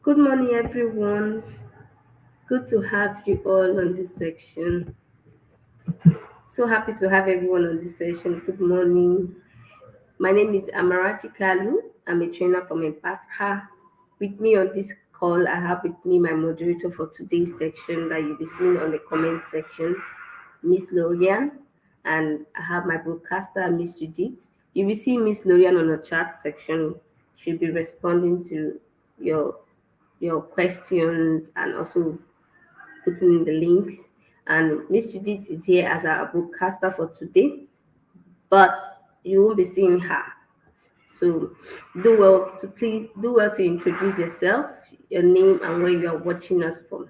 Good morning, everyone. Good to have you all on this section. So happy to have everyone on this session. Good morning. My name is Amarachi Kalu. I'm a trainer from Impacta. With me on this call, I have with me my moderator for today's section that you'll be seeing on the comment section, Miss Lorian, and I have my broadcaster, Miss Judith. You will see Miss Lorian on the chat section. She'll be responding to your your questions and also putting in the links. And Miss Judith is here as our broadcaster for today, but you won't be seeing her. So do well to introduce yourself, your name and where you are watching us from.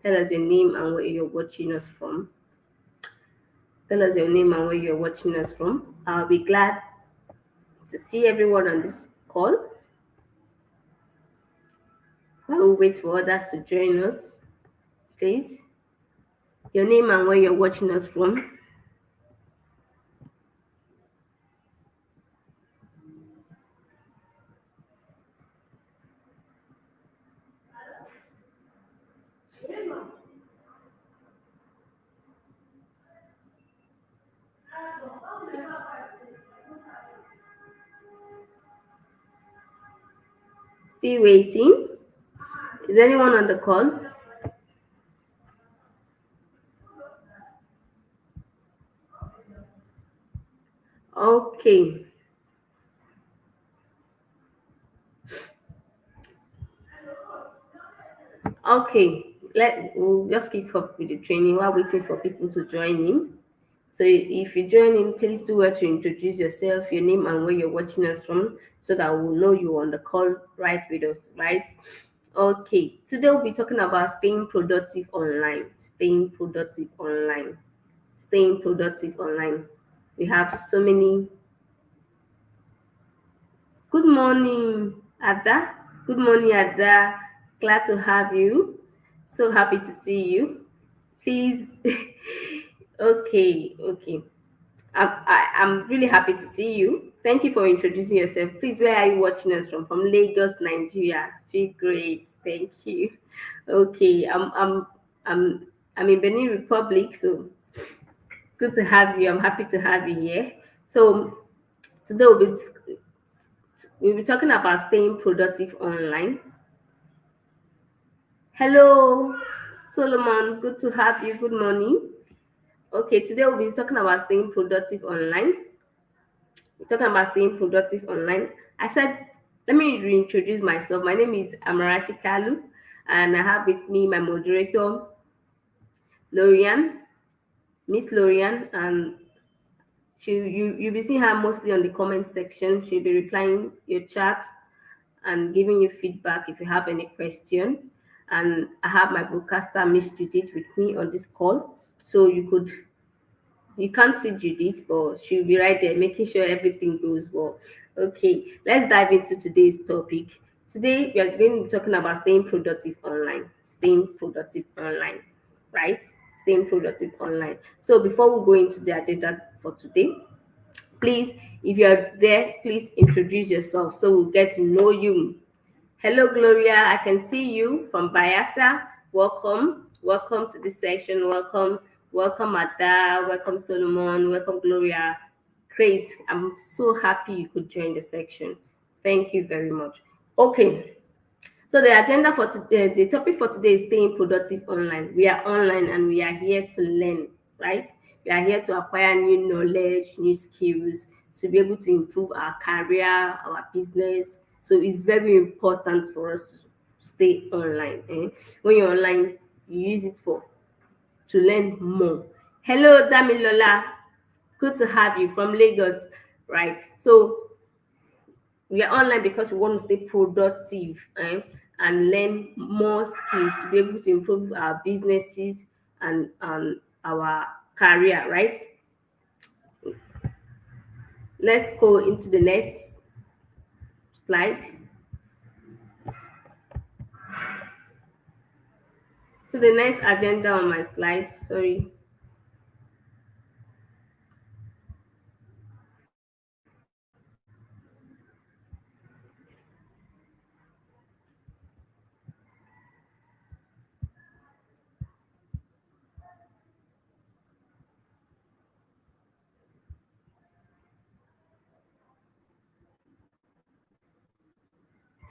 Tell us your name and where you're watching us from. Tell us your name and where you're watching us from. I'll be glad to see everyone on this call. While we wait for others to join us, please. Your name and where you're watching us from. Still waiting. Is anyone on the call? Okay. Okay. We'll just keep up with the training while waiting for people to join in. So if you join in, please do well to introduce yourself, your name and where you're watching us from, so that we'll know you on the call right with us, right? Okay. Today we'll be talking about staying productive online. Staying productive online. Staying productive online. We have so many. Good morning, Ada. Good morning, Ada. Glad to have you. So happy to see you. Please. Okay. I'm really happy to see you. Thank you for introducing yourself. Please, where are you watching us from? From Lagos, Nigeria. Feel great. Thank you. Okay, I'm I'm in Benin Republic, so good to have you. I'm happy to have you here. So today we'll be talking about staying productive online. Hello, Solomon. Good to have you. Good morning. Okay, today we'll be talking about staying productive online. We're talking about staying productive online. I said, let me reintroduce myself. My name is Amarachi Kalu, and I have with me my moderator, Lorian, Miss Lorian, and you'll be seeing her mostly on the comment section. She'll be replying your chat and giving you feedback if you have any question. And I have my broadcaster, Miss Judith, with me on this call. So you can't see Judith, but she'll be right there making sure everything goes well. Okay, let's dive into today's topic. Today, we are going to be talking about staying productive online. Staying productive online, right? Staying productive online. So, before we go into the agenda for today, please, if you're there, please introduce yourself so we'll get to know you. Hello, Gloria. I can see you from Bayasa. Welcome. Welcome to this section. Welcome. Welcome, Ada. Welcome, Solomon. Welcome, Gloria. Great. I'm so happy you could join the section. Thank you very much. Okay. So the topic for today is staying productive online. We are online and we are here to learn, right? We are here to acquire new knowledge, new skills, to be able to improve our career, our business. So it's very important for us to stay online. When you're online, you use it for to learn more. Hello, Damilola. Good to have you from Lagos, right? So we are online because we want to stay productive and learn more skills to be able to improve our businesses and our career, right? Let's go into the next slide. So the next agenda on my slide, sorry.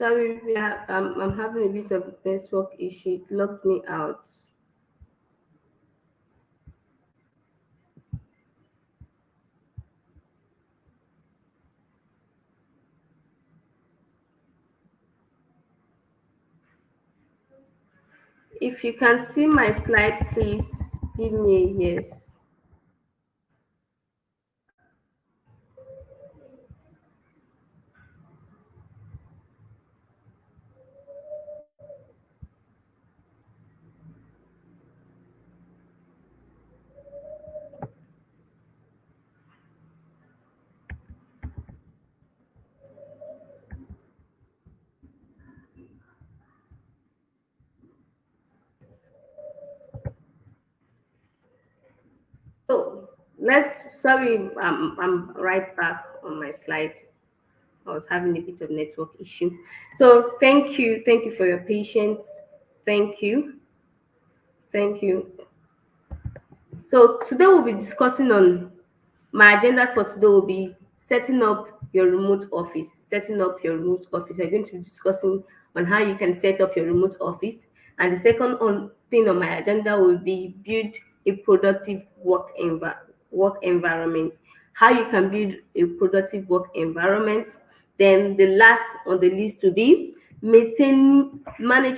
Sorry, I'm having a bit of network issue. It locked me out. If you can see my slide, please give me a yes. So I'm right back on my slide. I was having a bit of network issue. So thank you for your patience. Thank you, thank you. So today we'll be discussing on my agendas for today will be setting up your remote office. Setting up your remote office. We're going to be discussing on how you can set up your remote office. And the second thing on my agenda will be build a productive work environment. How you can build a productive work environment. Then the last on the list will be manage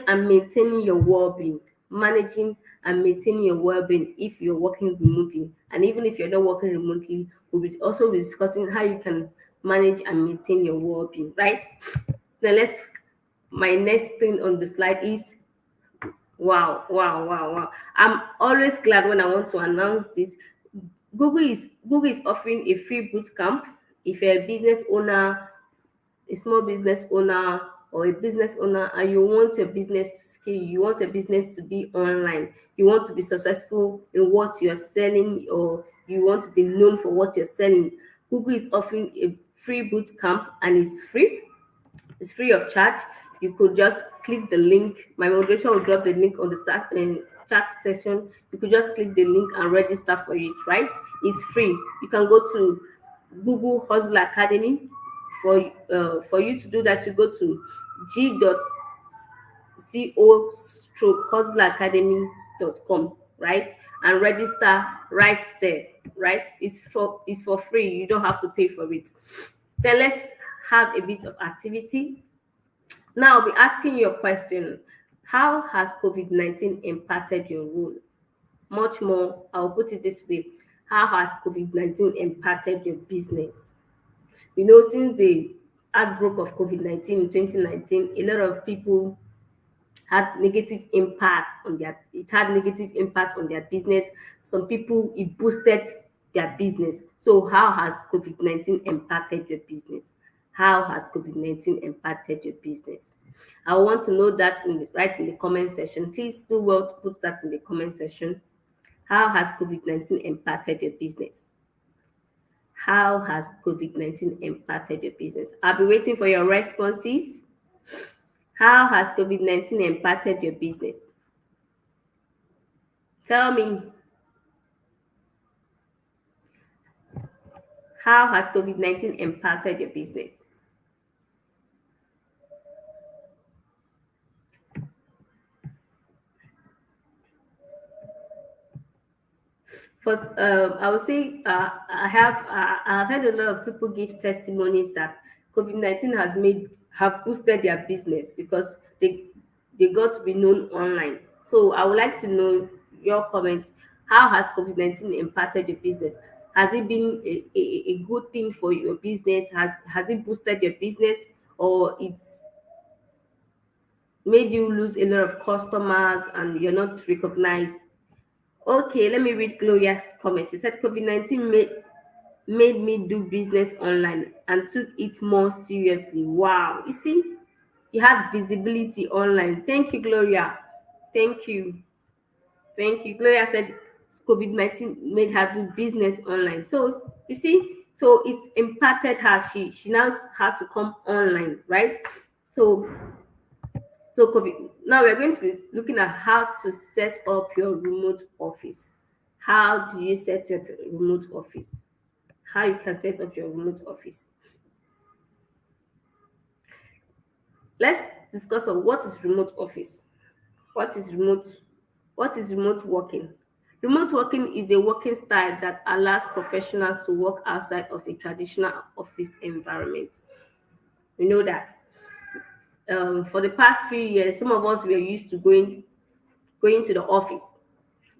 and maintaining your well-being. Managing and maintaining your well-being if you're working remotely. And even if you're not working remotely, we'll be also be discussing how you can manage and maintain your well-being, right? Now my next thing on the slide is wow. I'm always glad when I want to announce this. Google is offering a free boot camp. If you're a business owner, a small business owner, or a business owner, and you want your business to scale, you want your business to be online, you want to be successful in what you're selling, or you want to be known for what you're selling, Google is offering a free boot camp, and it's free of charge. You could just click the link. My moderator will drop the link on the chat session. You could just click the link and register for it, right? It's free. You can go to Google Hustle Academy. For you to do that, you go to g.co/hustleacademy.com, right? And register right there, right? It's for free. You don't have to pay for it. Then let's have a bit of activity. Now I'll be asking you a question. How has COVID-19 impacted your role? Much more, I'll put it this way. How has COVID-19 impacted your business? Since the outbreak of COVID-19 in 2019, a lot of people had negative impact on their business. Some people, it boosted their business. So how has COVID-19 impacted your business? How has COVID-19 impacted your business? I want to know that right in the comment section. Please do well to put that in the comment section. How has COVID-19 impacted your business? How has COVID-19 impacted your business? I'll be waiting for your responses. How has COVID-19 impacted your business? Tell me, how has COVID-19 impacted your business? First, I would say I've heard a lot of people give testimonies that COVID-19 have boosted their business because they got to be known online. So I would like to know your comments. How has COVID-19 impacted your business? Has it been a good thing for your business? Has it boosted your business, or it's made you lose a lot of customers and you're not recognized? Okay, let me read Gloria's comment. She said COVID-19 made me do business online and took it more seriously. Wow. You see, you had visibility online. Thank you, Gloria. Thank you. Thank you. Gloria said COVID-19 made her do business online. So you see, so it impacted her. She now had to come online, right? So COVID. Now we're going to be looking at how to set up your remote office. How do you set up your remote office? How you can set up your remote office? Let's discuss on what is remote office. What is remote? What is remote working? Remote working is a working style that allows professionals to work outside of a traditional office environment. You know that for the past few years, some of us were used to going to the office,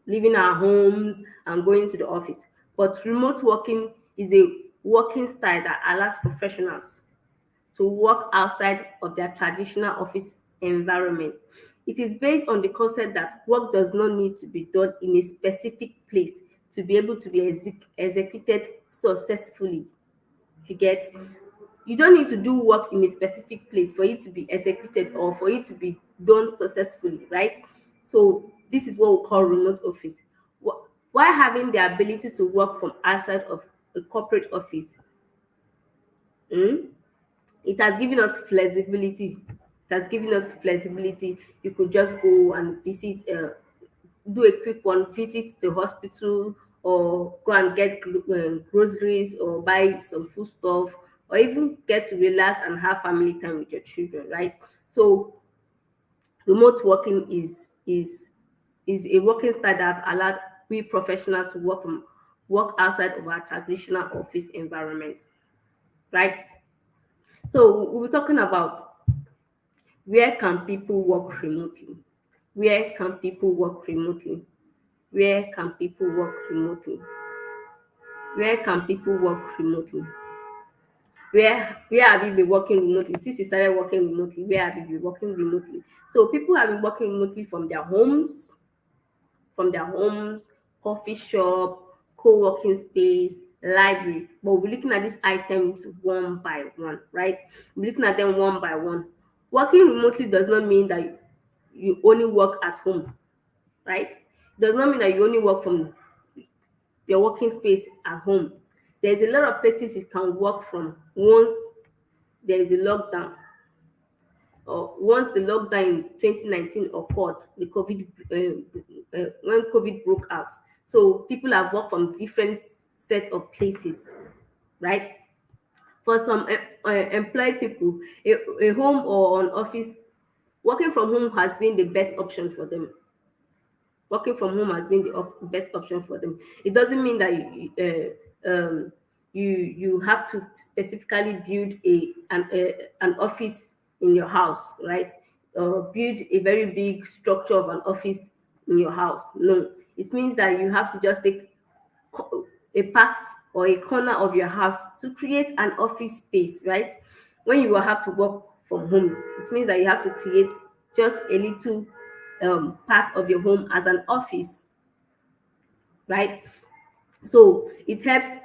leaving our homes and going to the office. But remote working is a working style that allows professionals to work outside of their traditional office environment. It is based on the concept that work does not need to be done in a specific place to be able to be executed successfully. You get? You don't need to do work in a specific place for it to be executed or for it to be done successfully, right? So this is what we call remote office. While having the ability to work from outside of a corporate office, mm, it has given us flexibility. It has given us flexibility. You could just go and visit, do a quick one, visit the hospital, or go and get groceries, or buy some food stuff, or even get to relax and have family time with your children, right? So remote working is a working style that have allowed we professionals to work outside of our traditional office environment, right? So we'll be talking about where can people work remotely? Where can people work remotely? Where can people work remotely? Where can people work remotely? Where have you been working remotely? Since you started working remotely, where have you been working remotely? So people have been working remotely from their homes, coffee shop, co-working space, library. But we're looking at these items one by one, right? We're looking at them one by one. Working remotely does not mean that you only work at home, right? It does not mean that you only work from your working space at home. There's a lot of places you can work from once there is a lockdown, or once the lockdown in 2019 occurred, the when COVID broke out. So people have worked from different set of places, right? For some employed people, a home or an office, working from home has been the best option for them. Working from home has been the best option for them. It doesn't mean that you have to specifically build an office in your house, right? Or build a very big structure of an office in your house. No, it means that you have to just take a part or a corner of your house to create an office space, right? When you will have to work from home, it means that you have to create just a little part of your home as an office, right? So it helps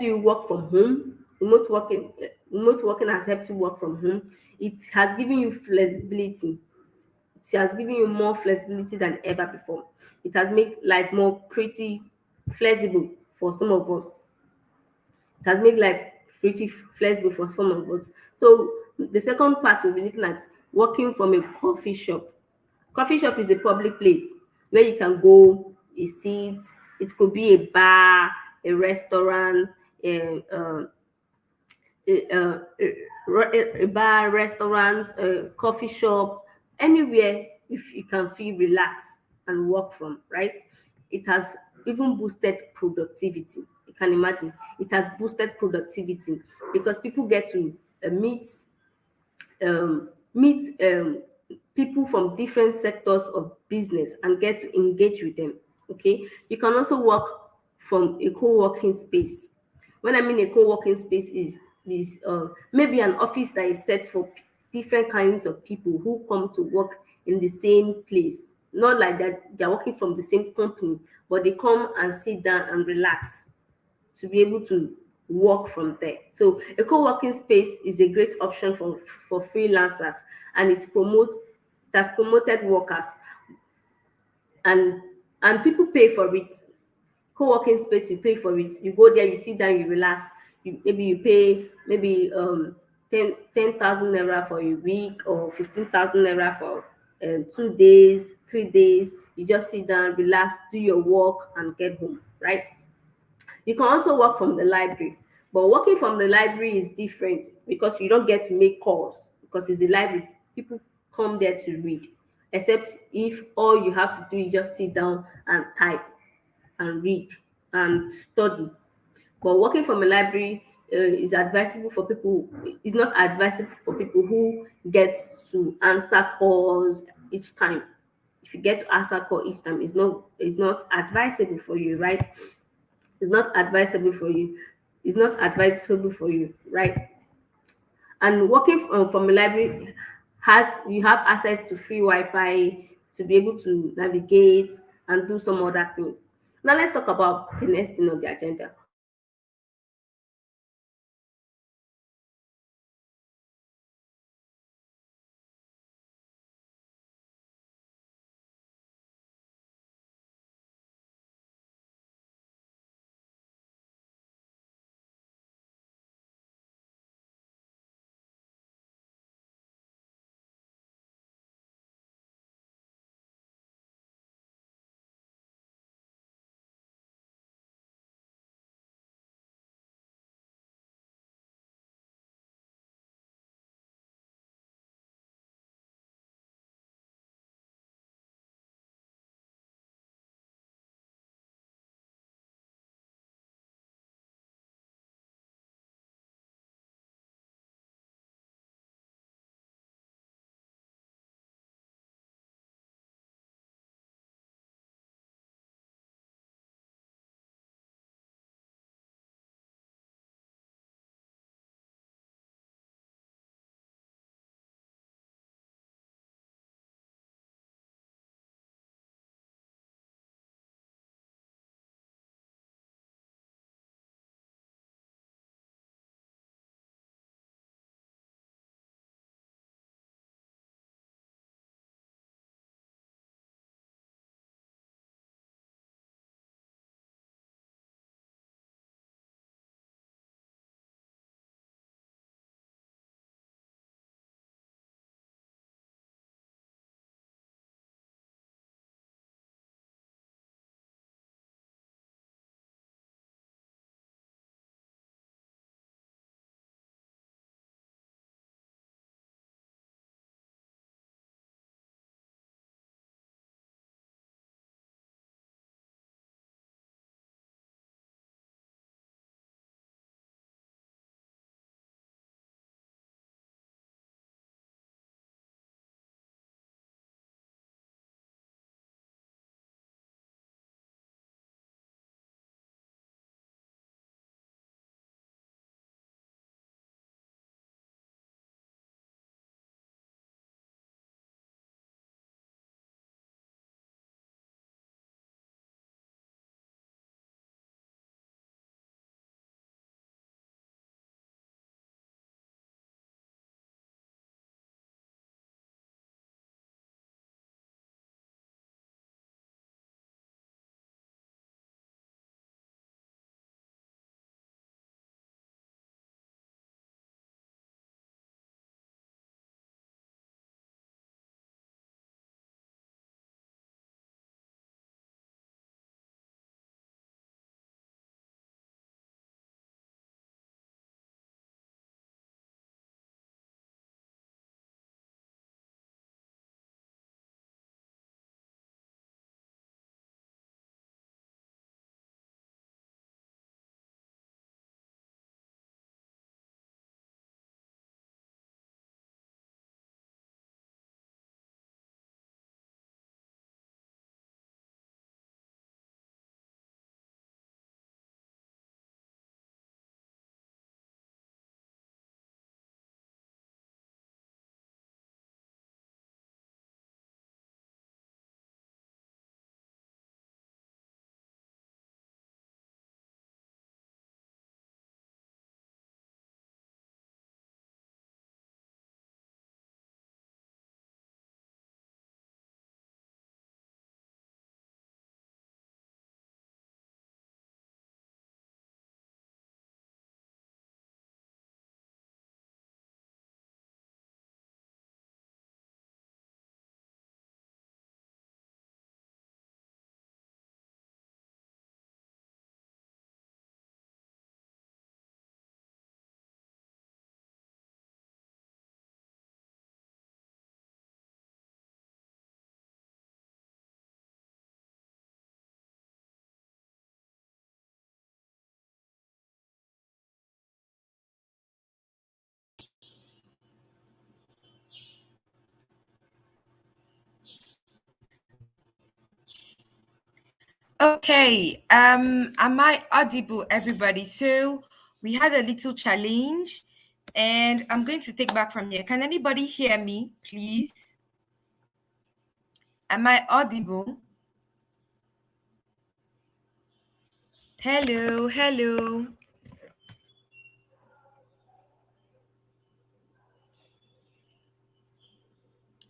you work from home. Remote working has helped you work from home. It has given you flexibility. It has given you more flexibility than ever before. It has made life more pretty flexible for some of us. It has made life pretty flexible for some of us. So the second part we'll be looking at working from a coffee shop. Coffee shop is a public place where you can go, a seat. It could be a bar, a restaurant, a bar, restaurant, a coffee shop, anywhere if you can feel relaxed and work from, right? It has even boosted productivity. You can imagine it has boosted productivity because people get to meet people from different sectors of business and get to engage with them. Okay, you can also work from a co-working space. When I mean a co-working space is maybe an office that is set for different kinds of people who come to work in the same place. Not like that they're working from the same company, but they come and sit down and relax to be able to work from there. So a co-working space is a great option for freelancers, and it has promoted workers, and people pay for it. Co-working space, you pay for it. You go there, you sit down, you relax. You pay maybe 10,000 naira for a week, or 15,000 naira for 2 days, 3 days. You just sit down, relax, do your work, and get home, right? You can also work from the library. But working from the library is different because you don't get to make calls because it's a library. People come there to read, except if all you have to do is just sit down and type and read and study. But working from a library is advisable for people. It's not advisable for people who get to answer calls each time. If you get to answer call each time, it's not advisable for you, right? It's not advisable for you. It's not advisable for you, right? And working from a library has you have access to free Wi-Fi to be able to navigate and do some other things. Now let's talk about the next thing on the agenda. Okay, am I audible, everybody? So we had a little challenge, and I'm going to take back from here. Can anybody hear me, please? Am I audible? Hello, hello,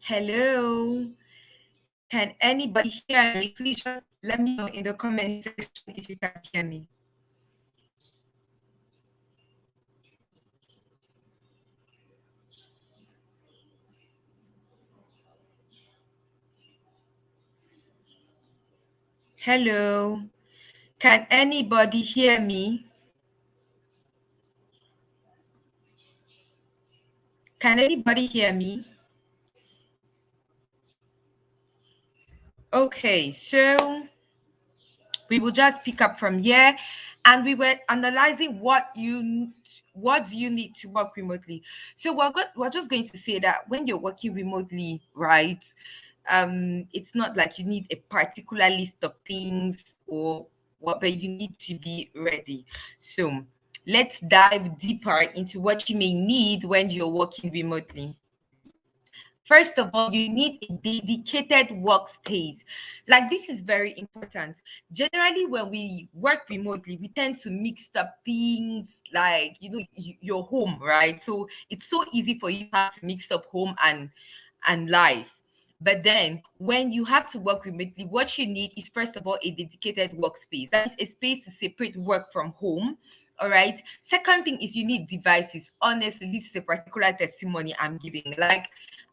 hello. Can anybody hear me? Please just let me know in the comment section if you can hear me. Hello. Can anybody hear me? Can anybody hear me? Okay, so we will just pick up from here, and we were analyzing what do you need to work remotely. So we're just going to say that when you're working remotely, right, it's not like you need a particular list of things or what, but you need to be ready. So let's dive deeper into what you may need when you're working remotely. First of all, you need a dedicated workspace. Like, this is very important. Generally, when we work remotely, we tend to mix up things like, your home, right? So it's so easy for you to have to mix up home and life. But then when you have to work remotely, what you need is, first of all, a dedicated workspace. That is a space to separate work from home. All right. Second thing is you need devices. Honestly, this is a particular testimony I'm giving. Like,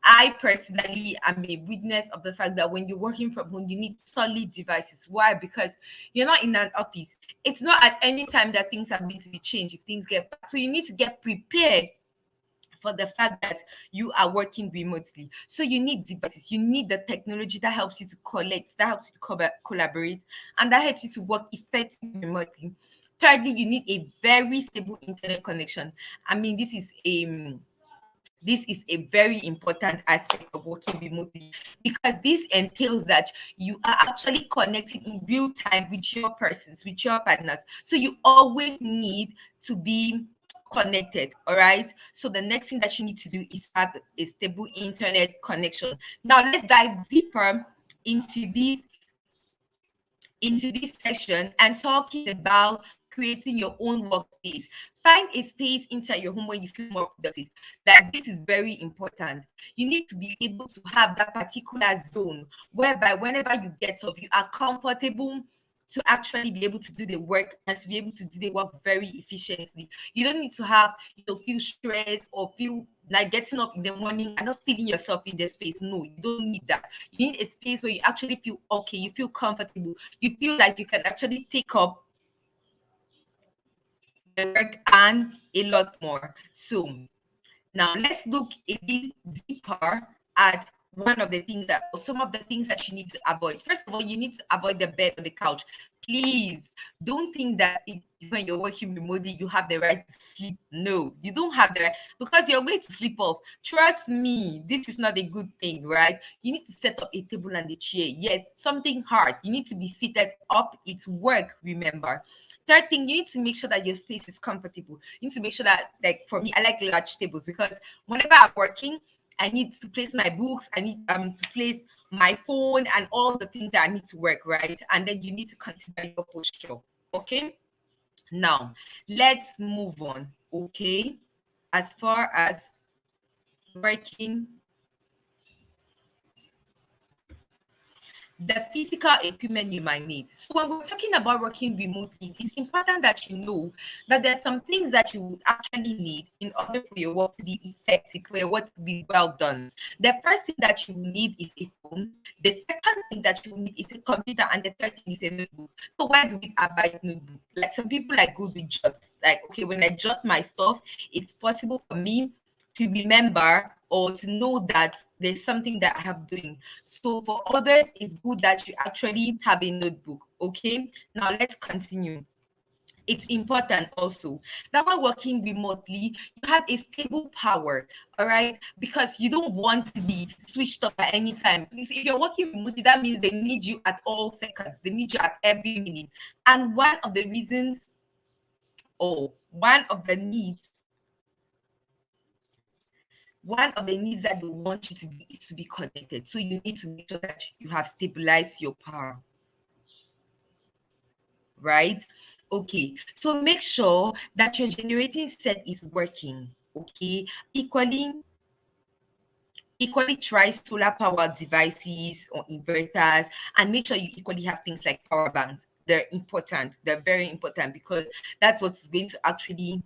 I personally am a witness of the fact that when you're working from home, you need solid devices. Why? Because you're not in an office. It's not at any time that things are going to be changed if things get bad. So you need to get prepared for the fact that you are working remotely. So you need devices, you need the technology that helps you to collect, that helps you to collaborate, and that helps you to work effectively remotely. Thirdly, you need a very stable internet connection. I mean, this is a very important aspect of working remotely, because this entails that you are actually connecting in real time with your persons, with your partners. So you always need to be connected. All right. So the next thing that you need to do is have a stable internet connection. Now let's dive deeper into this section and talking about creating your own workspace. Find a space inside your home where you feel more productive. Like, this is very important. You need to be able to have that particular zone whereby whenever you get up, you are comfortable to actually be able to do the work and to be able to do the work very efficiently. You don't need to have, feel stressed or feel like getting up in the morning and not feeling yourself in the space. No, you don't need that. You need a space where you actually feel okay, you feel comfortable, you feel like you can actually take up the work and a lot more. So now let's look a bit deeper at one of the things that, or some of the things that you need to avoid. First of all, you need to avoid the bed or the couch. Please don't think that when you're working remotely, you have the right to sleep. No, you don't have the right, because you're going to sleep off. Trust me, this is not a good thing, right? You need to set up a table and a chair. Yes, something hard. You need to be seated up. It's work, remember. Third thing, you need to make sure that your space is comfortable. You need to make sure that, like, for me, I like large tables, because whenever I'm working, I need to place my books, I need to place my phone and all the things that I need to work, right? And then you need to consider your posture. Okay. Now let's move on. Okay. As far as working, the physical equipment you might need. So when we're talking about working remotely, it's important that you know that there's some things that you would actually need in order for your work to be effective, for your work to be well done. The first thing that you will need is a phone. The second thing that you will need is a computer, and the third thing is a notebook. So why do we advise notebook? Like, some people like good with jots. Like, okay, when I jot my stuff, it's possible for me to remember or to know that there's something that I have doing. So for others, it's good that you actually have a notebook. Okay. Now let's continue. It's important also that while working remotely, you have a stable power, all right? Because you don't want to be switched off at any time. Please, if you're working remotely, that means they need you at all seconds, they need you at every minute. And one of the needs that they want you to be is to be connected. So you need to make sure that you have stabilized your power, right? Okay, so make sure that your generating set is working. Okay, equally try solar power devices or inverters, and make sure you equally have things like power banks. They're important, they're very important, because that's what's going to actually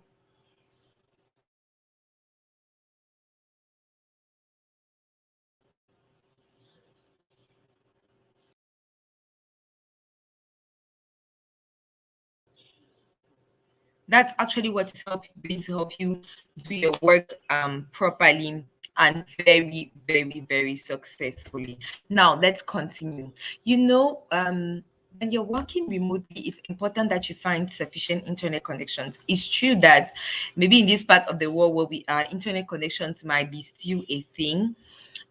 that's actually what is going to help you do your work properly and very, very, very successfully. Now let's continue. When you're working remotely, it's important that you find sufficient internet connections. It's true that maybe in this part of the world where we are, internet connections might be still a thing,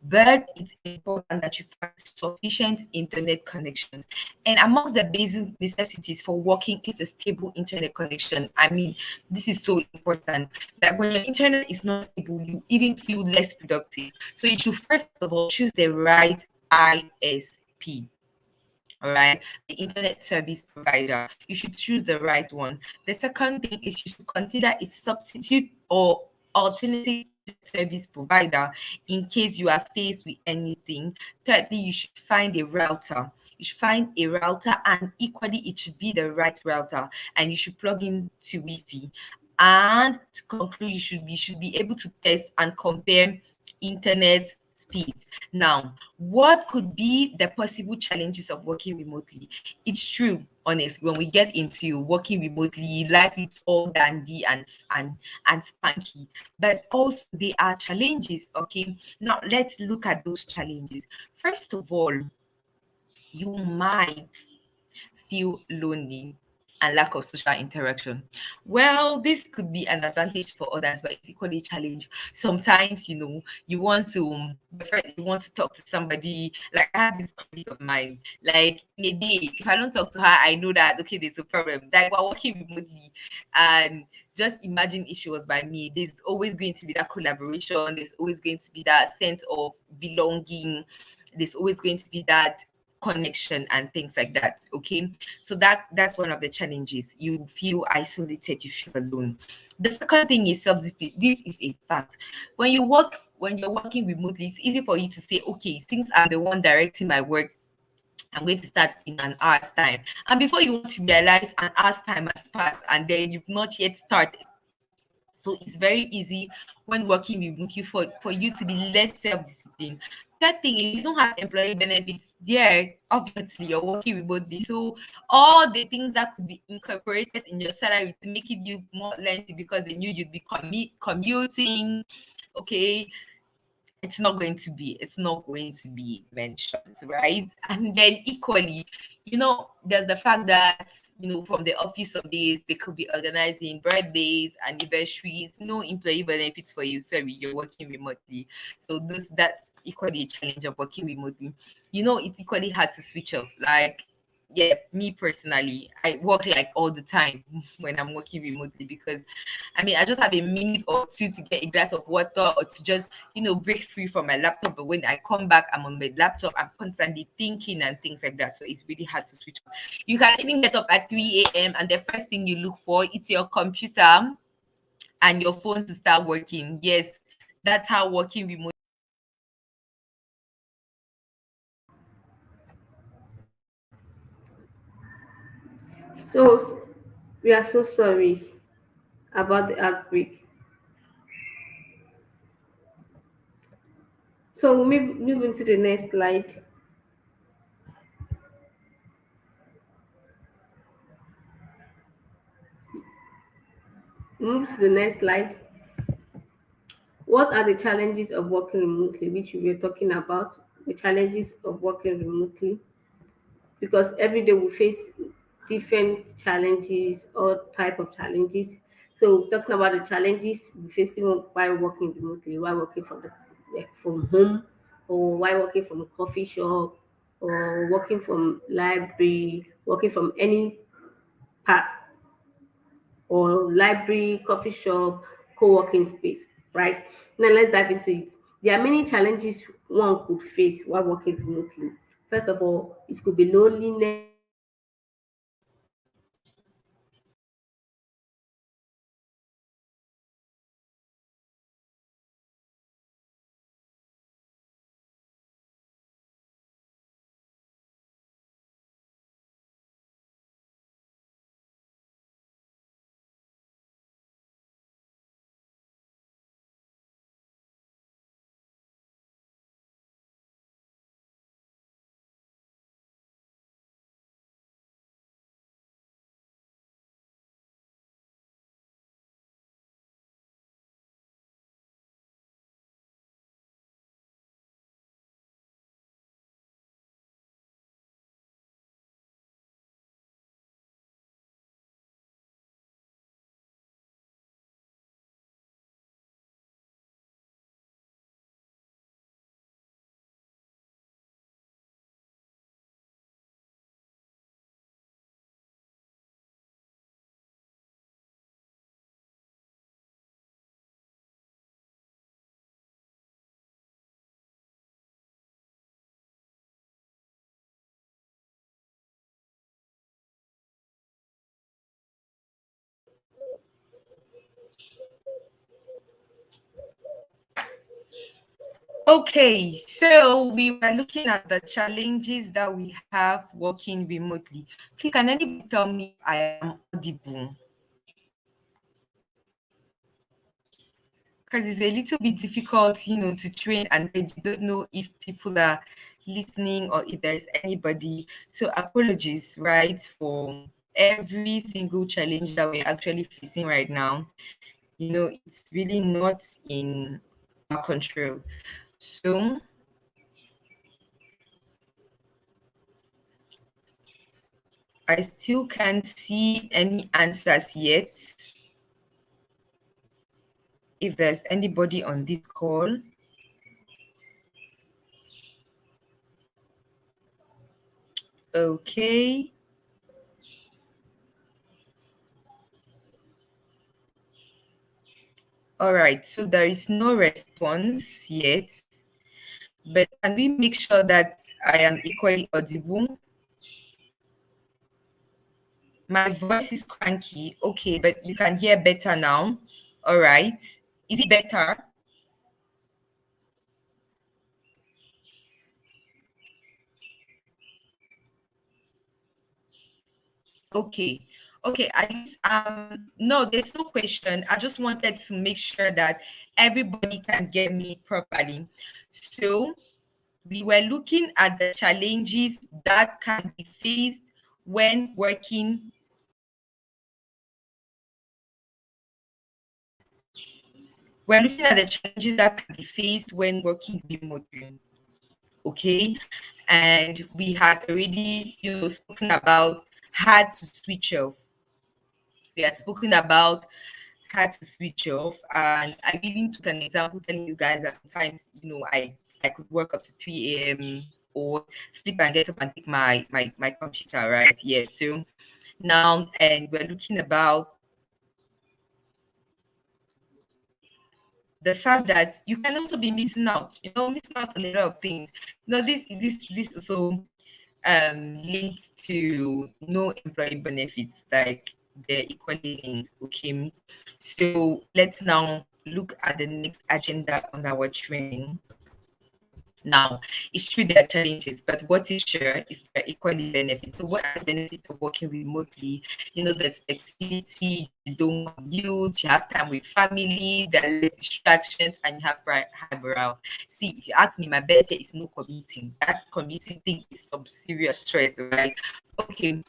but it's important that you find sufficient internet connections. And amongst the basic necessities for working is a stable internet connection. I mean, this is so important that when your internet is not stable, you even feel less productive. So you should first of all choose the right ISP. All right, the internet service provider. You should choose the right one. The second thing is you should consider its substitute or alternative service provider in case you are faced with anything. Thirdly, you should find a router. You should find a router, and equally, it should be the right router, and you should plug in to Wi-Fi. And to conclude, you should be able to test and compare internet speeds. Now, what could be the possible challenges of working remotely? It's true, honestly, when we get into working remotely, life is all dandy and spanky. But also there are challenges. Okay. Now let's look at those challenges. First of all, you might feel lonely and lack of social interaction. Well, this could be an advantage for others, but it's equally a challenge. Sometimes, you want to talk to somebody. Like I have this colleague of mine, like in a day, if I don't talk to her, I know that okay, there's a problem. Like we're working remotely, and just imagine if she was by me. There's always going to be that collaboration. There's always going to be that sense of belonging. There's always going to be that connection and things like that. Okay, so that's one of the challenges. You feel isolated, you feel alone. The second thing is self-discipline. This is a fact. When you're working remotely, it's easy for you to say, okay, since I'm the one directing my work, I'm going to start in an hour's time, and before you want to realize, an hour's time has passed and then you've not yet started. So it's very easy when working remotely for you to be less self-disciplined. Third thing is you don't have employee benefits there. Obviously, you're working remotely. So all the things that could be incorporated in your salary to make it you more lengthy because they knew you'd be commuting. Okay, it's not going to be mentioned, right? And then equally, there's the fact that from the office of days they could be organizing birthdays, anniversaries, no employee benefits for you. Sorry, you're working remotely. So that's equally a challenge of working remotely. It's equally hard to switch off. Like, yeah, me personally, I work like all the time when I'm working remotely, because I mean, I just have a minute or two to get a glass of water or to just, break free from my laptop. But when I come back, I'm on my laptop, I'm constantly thinking and things like that. So it's really hard to switch off. You can even get up at 3 a.m. and the first thing you look for is your computer and your phone to start working. Yes, that's how working remote. So we are so sorry about the outbreak. So we'll move into the next slide. Move to the next slide. What are the challenges of working remotely, which we were talking about? The challenges of working remotely, because every day we face different challenges or type of challenges. So talking about the challenges we facing while working remotely, while working from from home, or while working from a coffee shop, or working from library, working from any part, or library, coffee shop, co-working space, right? Now let's dive into it. There are many challenges one could face while working remotely. First of all, it could be loneliness, Okay, so we were looking at the challenges that we have working remotely. Please, can anybody tell me if I am audible? Because it's a little bit difficult, to train, and then you don't know if people are listening or if there's anybody. So apologies, right, for every single challenge that we're actually facing right now. It's really not in our control. So I still can't see any answers yet. If there's anybody on this call, okay. All right, so there is no response yet, but can we make sure that I am equally audible? My voice is cranky, okay, but you can hear better now. All right, is it better? Okay. Okay, at least no, there's no question. I just wanted to make sure that everybody can get me properly. So we were looking at the challenges that can be faced when working. We're looking at the challenges that can be faced when working remotely. Okay. And we had already, spoken about how to switch off. We had spoken about how to switch off, and I even took an example telling you guys that sometimes, I could work up to 3 a.m. or sleep and get up and take my computer, right? Yes. So now, and we're looking about the fact that you can also be missing out, missing out on a lot of things. This also linked to no employee benefits, like they're equally linked. Okay. So let's now look at the next agenda on our training. Now, it's true there are challenges, but what is sure is there are equally benefits. So, what are the benefits of working remotely? There's flexibility, you don't commute, you have time with family, there are less distractions, and you have high morale. See, if you ask me, my best year is no commuting. That commuting thing is some serious stress, right? Okay,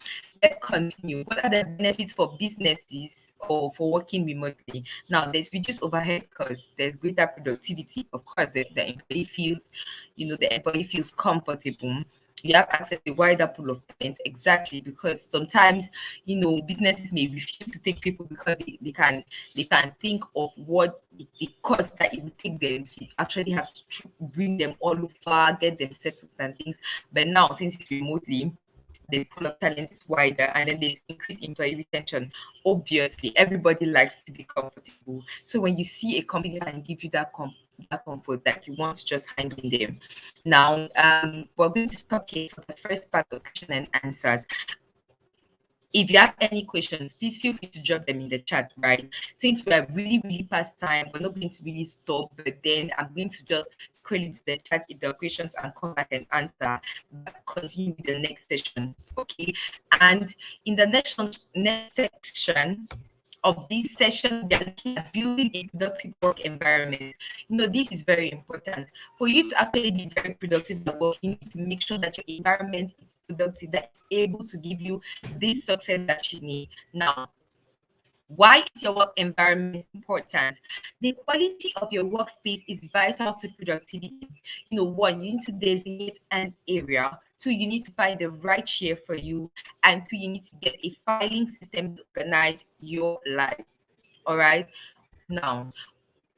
let's continue. What are the benefits for businesses or for working remotely? Now, there's reduced overhead costs, there's greater productivity. Of course, the employee feels comfortable. you have access to a wider pool of talent. Exactly, because sometimes businesses may refuse to take people because they can think of what it costs that it would take them to actually have to bring them all over, get them settled and things. But now, since it's remotely, the pool of talent is wider, and then there's increased employee retention. Obviously, everybody likes to be comfortable. So when you see a company that can give you that comfort, that you want to just hang in there. Now, we're going to stop here for the first part of question and answers. If you have any questions, please feel free to drop them in the chat, right? Since we are really, really past time, we're not going to really stop, but then I'm going to just scroll into the chat if there are questions and come back and answer, but continue with the next session, okay? And in the next section of this session, we are looking at building a productive work environment. This is very important. For you to actually be very productive at work, you need to make sure that your environment is productive, that it's able to give you this success that you need. Now, why is your work environment important? The quality of your workspace is vital to productivity. One, you need to designate an area. Two, you need to find the right chair for you. And three, you need to get a filing system to organize your life. All right. Now,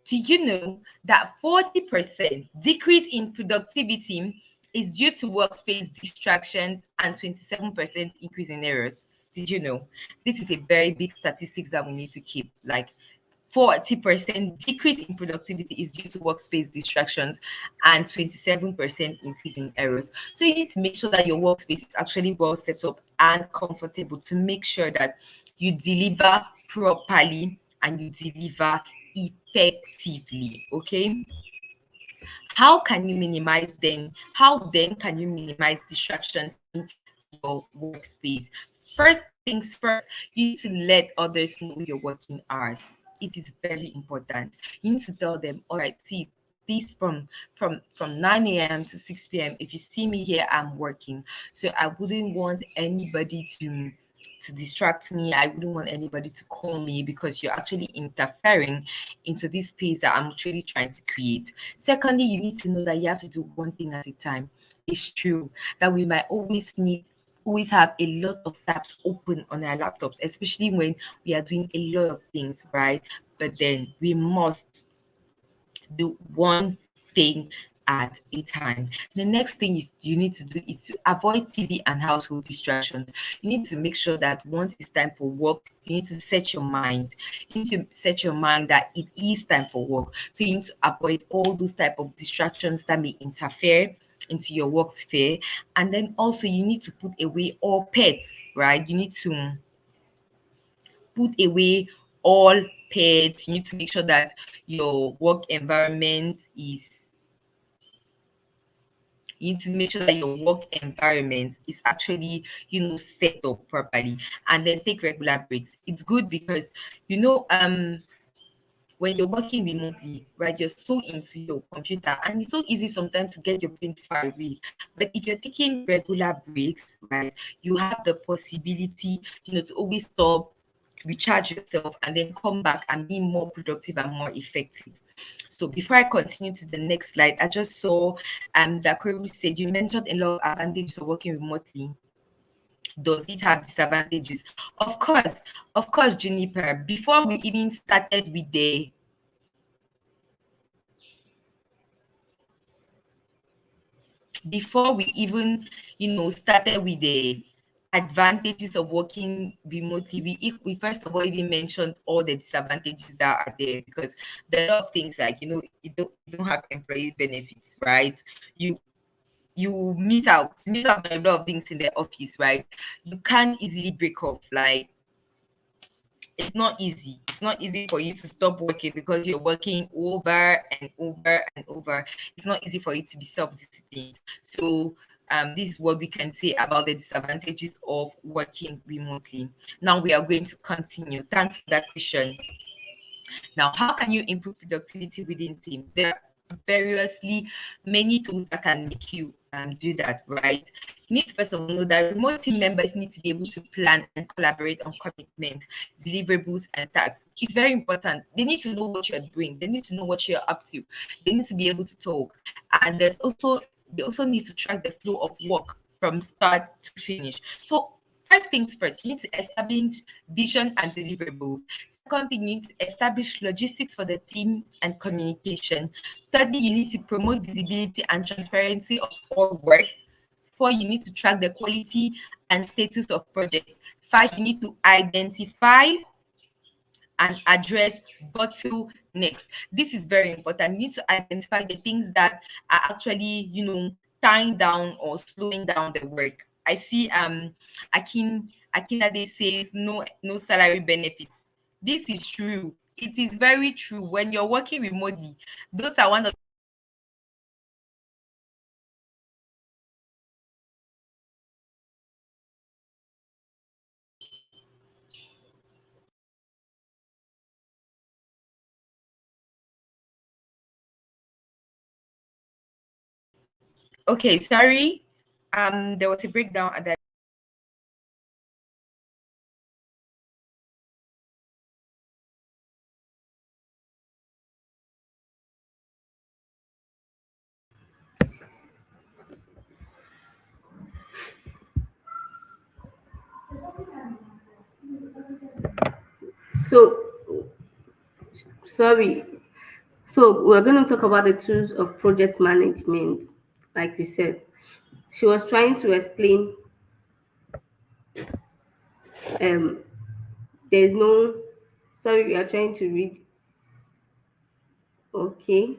do you know that 40% decrease in productivity is due to workspace distractions and 27% increase in errors? Did you know? This is a very big statistics that we need to keep. Like 40% decrease in productivity is due to workspace distractions and 27% increase in errors. So you need to make sure that your workspace is actually well set up and comfortable to make sure that you deliver properly and you deliver effectively. Okay. How then can you minimize distractions in your workspace? First things first, you need to let others know your working hours. It is very important. You need to tell them, all right, see, this from 9 a.m. to 6 p.m. If you see me here, I'm working. So I wouldn't want anybody to distract me. I wouldn't want anybody to call me because you're actually interfering into this space that I'm actually trying to create. Secondly, you need to know that you have to do one thing at a time. It's true that we might always have a lot of tabs open on our laptops, especially when we are doing a lot of things, right? But then we must do one thing at a time. The next thing you need to do is to avoid TV and household distractions. You need to make sure that once it's time for work, you need to set your mind. You need to set your mind that it is time for work. So you need to avoid all those type of distractions that may interfere into your work sphere. And then also you need to put away all pets, right? You need to put away all pets. You need to make sure that your work environment is you need to make sure that your work environment is actually set up properly, and then take regular breaks. It's good because when you're working remotely, right, you're so into your computer and it's so easy sometimes to get your brain far away. But if you're taking regular breaks, right, you have the possibility, to always stop, recharge yourself, and then come back and be more productive and more effective. So before I continue to the next slide, I just saw that Corey said you mentioned a lot of advantages of working remotely. Does it have disadvantages? Of course, Juniper. Before we even started with the advantages of working remotely, we first of all even mentioned all the disadvantages that are there, because there are a lot of things like you don't have employee benefits, right? You miss out on a lot of things in the office, right? You can't easily break off. Like, it's not easy for you to stop working because you're working over and over and over. It's not easy for you to be self-disciplined. So this is what we can say about the disadvantages of working remotely. Now we are going to continue. Thanks for that question. Now, how can you improve productivity within teams? There are variously many tools that can make you do that, right? You need to first of all know that remote team members need to be able to plan and collaborate on commitment, deliverables, and tasks. It's very important. They need to know what you're doing. They need to know what you're up to. They need to be able to talk. And they also need to track the flow of work from start to finish. So first things first, you need to establish vision and deliverables. Second thing, you need to establish logistics for the team and communication. Thirdly, you need to promote visibility and transparency of all work. Four, you need to track the quality and status of projects. Five, you need to identify and address bottlenecks. This is very important. You need to identify the things that are actually, tying down or slowing down the work. I see Akinade says no salary benefits. This is true. It is very true. When you're working remotely, those are one of okay, sorry. There was a breakdown at that. So sorry. So we're going to talk about the tools of project management, like we said. She was trying to explain um there's no, sorry, we are trying to read. Okay.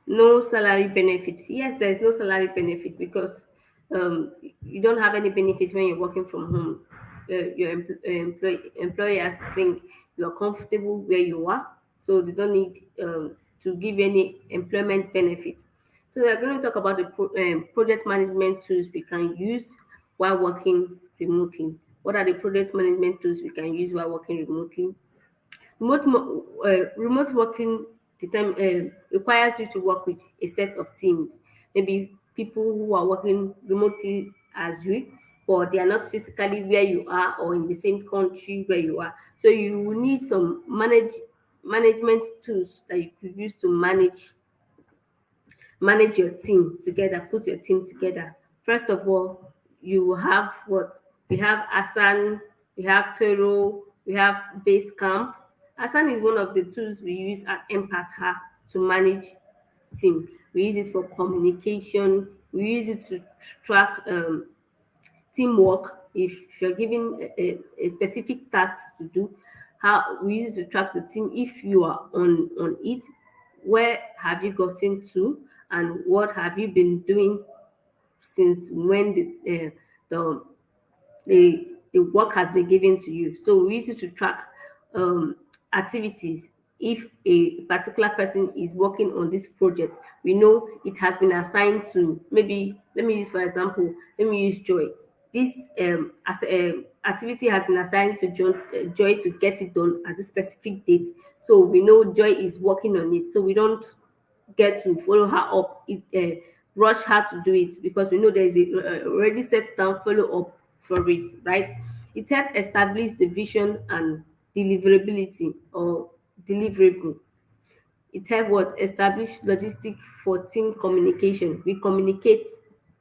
No salary benefits. Yes, there is no salary benefit because you don't have any benefits when you're working from home. Employers think you are comfortable where you are, so they don't need to give any employment benefits. So we are going to talk about the project management tools we can use while working remotely. What are the project management tools we can use while working remotely? Remote working requires you to work with a set of teams, maybe people who are working remotely as you, but they are not physically where you are or in the same country where you are. So you will need some management tools that you could use to manage your team together, put your team together. First of all, you have what? We have Asan, we have Toro, we have Basecamp. Asan is one of the tools we use at Empath to manage team. We use it for communication. We use it to track teamwork. If you're given a specific task to do, how we use it to track the team. If you are on it, where have you gotten to, and what have you been doing since when the the work has been given to you. So we use it to track activities. If a particular person is working on this project, we know it has been assigned to, maybe let me use for example, let me use Joy. This as activity has been assigned to Joy to get it done at a specific date. So we know Joy is working on it. So we don't get to follow her up, rush her to do it, because we know there is a already set down follow up for it, right? It helps establish the vision and deliverability or deliverable. It helps what? Establish logistic for team communication. We communicate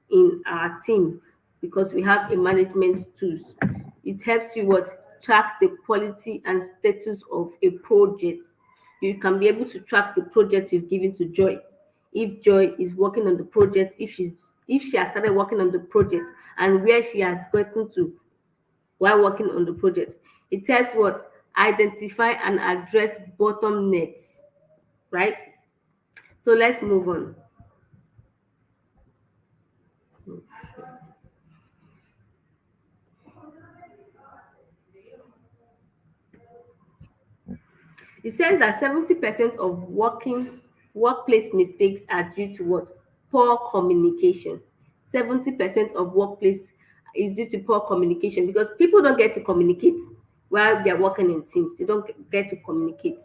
in our team because we have a management tools. It helps you what? Track the quality and status of a project. You can be able to track the project you've given to Joy. If Joy is working on the project, if she has started working on the project and where she has gotten to while working on the project. It helps what? Identify and address bottlenecks, right? So let's move on. It says that 70% of workplace mistakes are due to what? Poor communication. 70% of workplace is due to poor communication because people don't get to communicate while they're working in teams. They don't get to communicate.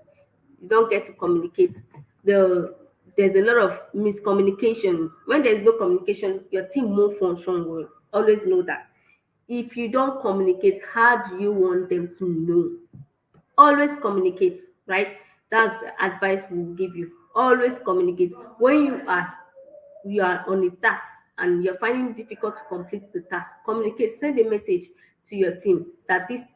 You don't get to communicate. There's a lot of miscommunications. When there's no communication, your team won't function well. Always know that. If you don't communicate, how do you want them to know? Always communicate, right? That's the advice we will give you. Always communicate when you are on a task and you're finding it difficult to complete the task, communicate, send a message to your team that this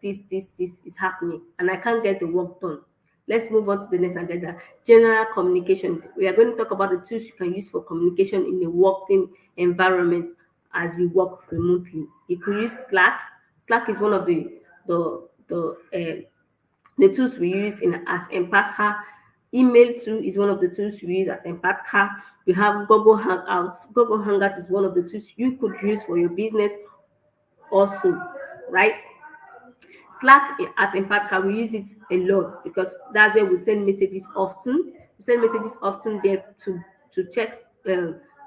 is happening and I can't get the work done. Let's move on to the next agenda. General communication. We are going to talk about the tools you can use for communication in a working environment as you work remotely. You can use Slack. Slack is one of the tools we use in at Empatha. Email too is one of the tools we use at Empatha. We have Google Hangouts. Google Hangouts is one of the tools you could use for your business also, right? Slack at Empatha, we use it a lot because that's where we send messages often. We send messages often there to check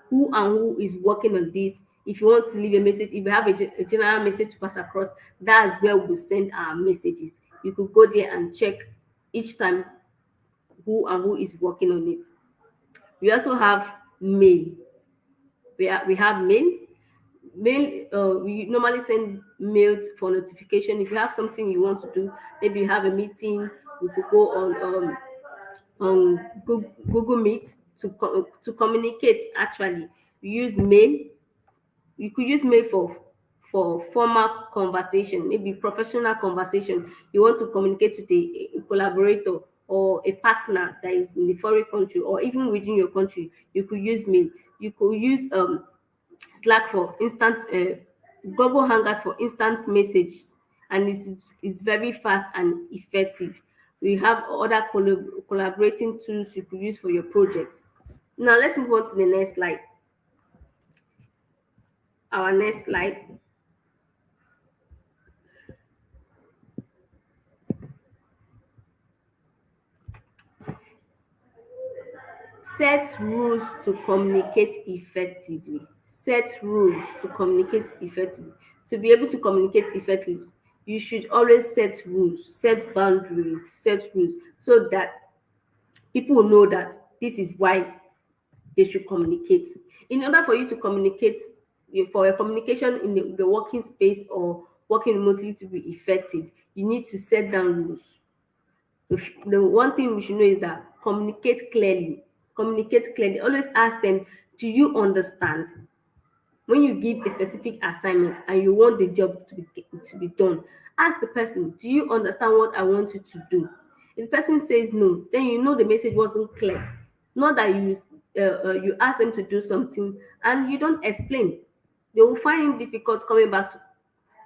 who is working on this. If you want to leave a message, if you have a general message to pass across, that's where we send our messages. You could go there and check each time who is working on it. We also have mail. We have mail. Mail, we normally send mail for notification. If you have something you want to do, maybe you have a meeting, you could go on Google Meet to communicate. Actually, we use mail. You could use mail for formal conversation, maybe professional conversation. You want to communicate with a collaborator or a partner that is in the foreign country or even within your country. You could use mail. You could use Slack for instant, Google Hangout for instant messages, and it's very fast and effective. We have other collaborating tools you could use for your projects. Now let's move on to the next slide. Our next slide. Set rules to communicate effectively. Set rules to communicate effectively. To be able to communicate effectively, you should always set rules, set boundaries, set rules so that people will know that this is why they should communicate. In order for you to communicate, for your communication in the working space or working remotely to be effective, you need to set down rules. The one thing we should know is that communicate clearly. Communicate clearly. Always ask them, do you understand? When you give a specific assignment and you want the job to be done, ask the person, do you understand what I want you to do? If the person says no, then you know the message wasn't clear. Not that you ask them to do something and you don't explain. They will find it difficult coming back to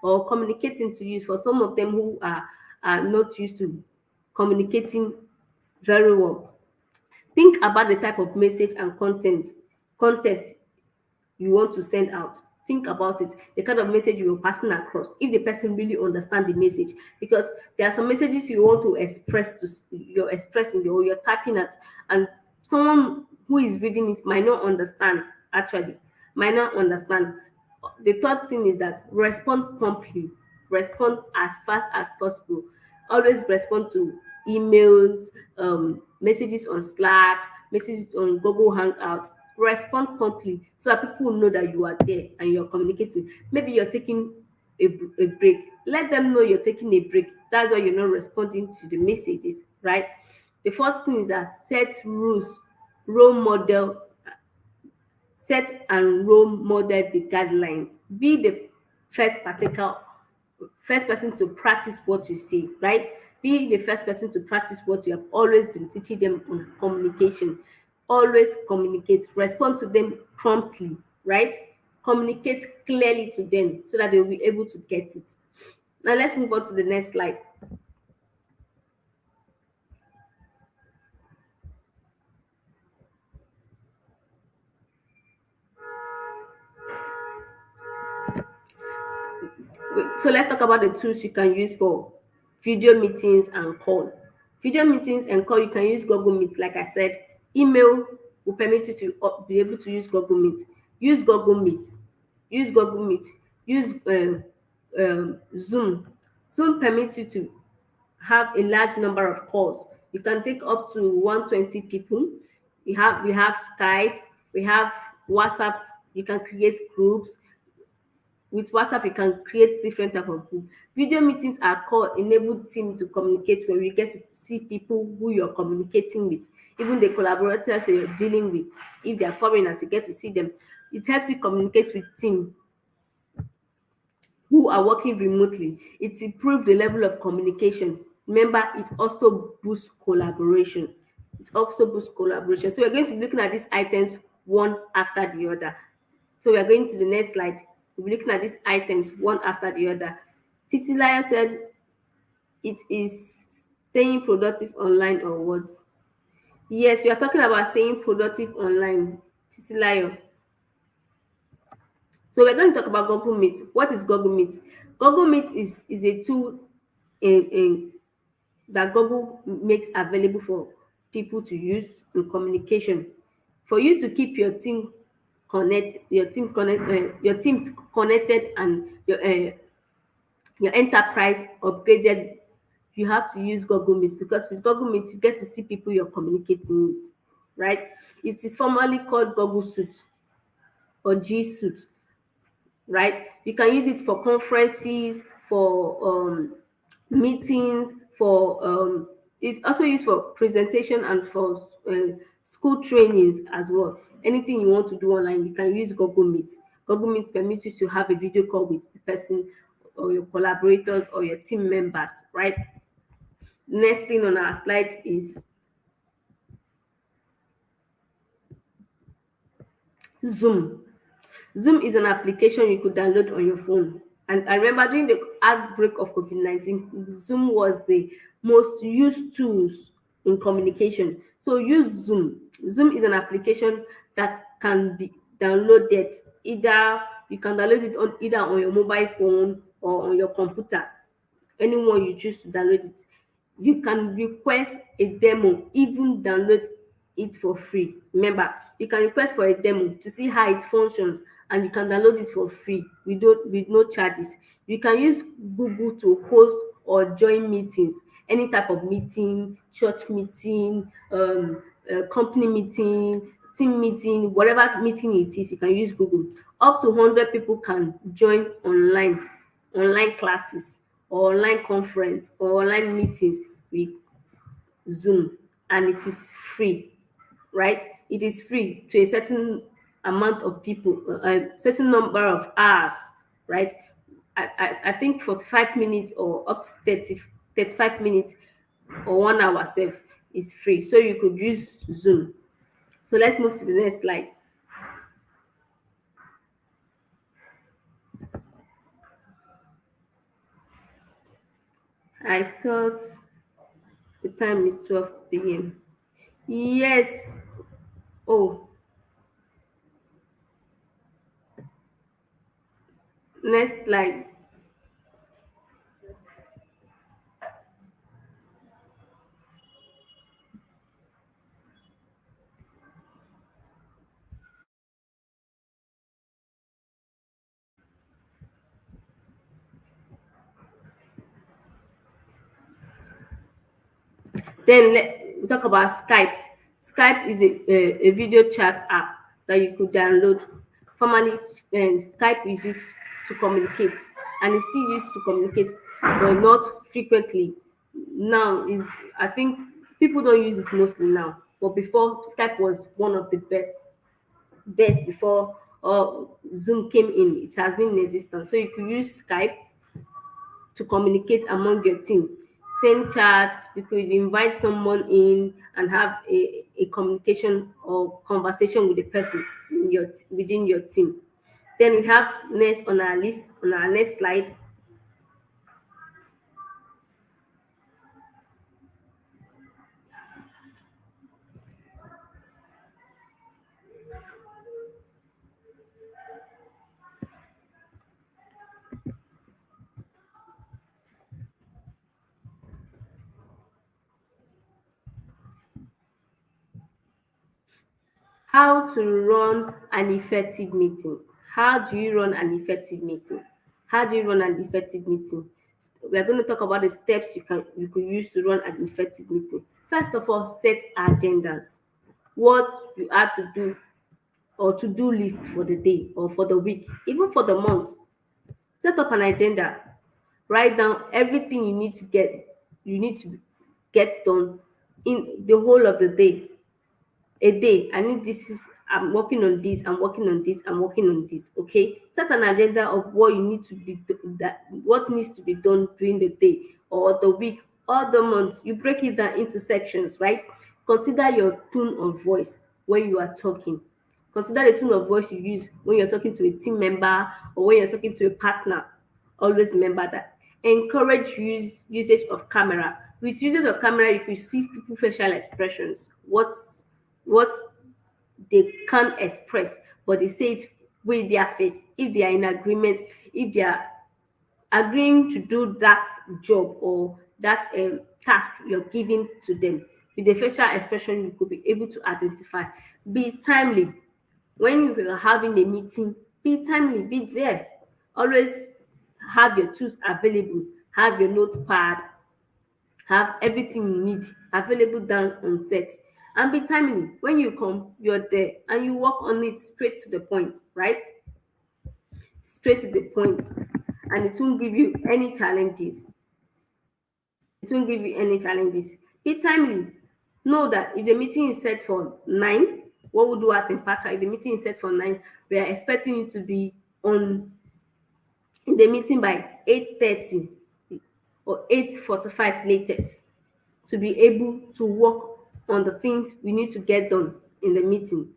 or communicating to you. For some of them who are not used to communicating very well, think about the type of message and context you want to send out. Think about it, the kind of message you are passing across, if the person really understand the message, because there are some messages you want to express, you're expressing or you're typing at, and someone who is reading it might not understand. Actually, might not understand. The third thing is that respond promptly, respond as fast as possible. Always respond to emails, messages on Slack, messages on Google Hangouts. Respond promptly so that people know that you are there and you're communicating. Maybe you're taking a break. Let them know you're taking a break. That's why you're not responding to the messages, right? The fourth thing is that set rules, role model, set and role model the guidelines. Be the first particular first person to practice what you say, right? Be the first person to practice what you have always been teaching them on communication. Always communicate, respond to them promptly, right? Communicate clearly to them so that they'll be able to get it. Now let's move on to the next slide. So let's talk about the tools you can use for video meetings and call. Video meetings and call, you can use Google Meet. Like I said, email will permit you to be able to use Google Meet. Use Google Meet. Use Google Meet. Use Zoom. Zoom permits you to have a large number of calls. You can take up to 120 people. We have Skype. We have WhatsApp. You can create groups. With WhatsApp, you can create different type of group. Video meetings are called enabled team to communicate, where you get to see people who you're communicating with, even the collaborators you're dealing with. If they are foreigners, you get to see them. It helps you communicate with team who are working remotely. It improves the level of communication. Remember, it also boosts collaboration. It also boosts collaboration. So we're going to be looking at these items one after the other. So we're going to the next slide. We'll be looking at these items one after the other. Titilayo said it is staying productive online or what? Yes, we are talking about staying productive online. Titilayo. So we're going to talk about Google Meet. What is Google Meet? Google Meet is a tool in that Google makes available for people to use in communication. For you to keep your teams connected and your enterprise upgraded, you have to use Google Meet, because with Google Meet you get to see people you're communicating with, right? It is formerly called Google Suite or G Suite, right? You can use it for conferences, for meetings, for it's also used for presentation and for school trainings as well. Anything you want to do online, you can use Google Meet. Google Meet permits you to have a video call with the person or your collaborators or your team members, right? Next thing on our slide is Zoom. Zoom is an application you could download on your phone. And I remember during the outbreak of COVID-19, Zoom was the most used tools in communication. So use Zoom. Zoom is an application that can be downloaded. Either you can download it on either on your mobile phone or on your computer, anyone you choose to download it. You can request a demo, even download it for free. Remember, you can request for a demo to see how it functions, and you can download it for free with no charges. You can use Google to host or join meetings, any type of meeting, church meeting, company meeting, team meeting, whatever meeting it is, you can use Google. Up to 100 people can join online classes or online conference or online meetings with Zoom, and it is free, right? It is free to a certain amount of people, a certain number of hours, right? I think 45 minutes or up to 35 minutes or 1 hour self is free. So you could use Zoom. So let's move to the next slide. I thought the time is 12 p.m. Yes. Oh, next slide. Then we talk about Skype. Skype is a video chat app that you could download. Formerly, Skype is used to communicate, and it's still used to communicate, but not frequently. Now is I think people don't use it mostly now, but before Skype was one of the best before Zoom came in. It has been in existence, so you could use Skype to communicate among your team. Send chat, you could invite someone in and have a communication or conversation with the person within your team. Then we have next on our list, on our next slide, how to run an effective meeting. How do you run an effective meeting? How do you run an effective meeting? We are going to talk about the steps you could use to run an effective meeting. First of all, set agendas. What you are to do, or to-do list for the day or for the week, even for the month. Set up an agenda. Write down everything you need to get done in the whole of the day. a day. I need this is I'm working on this, I'm working on this, I'm working on this. Okay. Set an agenda of what you need to be that what needs to be done during the day or the week or the month. You break it down into sections, right? Consider your tone of voice when you are talking. Consider the tone of voice you use when you're talking to a team member or when you're talking to a partner. Always remember that. Encourage usage of camera. With usage of camera, you could see people facial expressions. What they can't express, but they say it with their face. If they are in agreement, if they are agreeing to do that job or that task you're giving to them, with the facial expression, you could be able to identify. Be timely. When you are having a meeting, be timely, be there. Always have your tools available, have your notepad, have everything you need available down on set, and be timely. When you come, you're there and you work on it straight to the point, right? Straight to the point, and it won't give you any challenges. It won't give you any challenges. Be timely. Know that if the meeting is set for 9, what we do at Impacta, if the meeting is set for 9, we are expecting you to be on in the meeting by 8:30 or 8:45 latest, to be able to work on the things we need to get done in the meeting.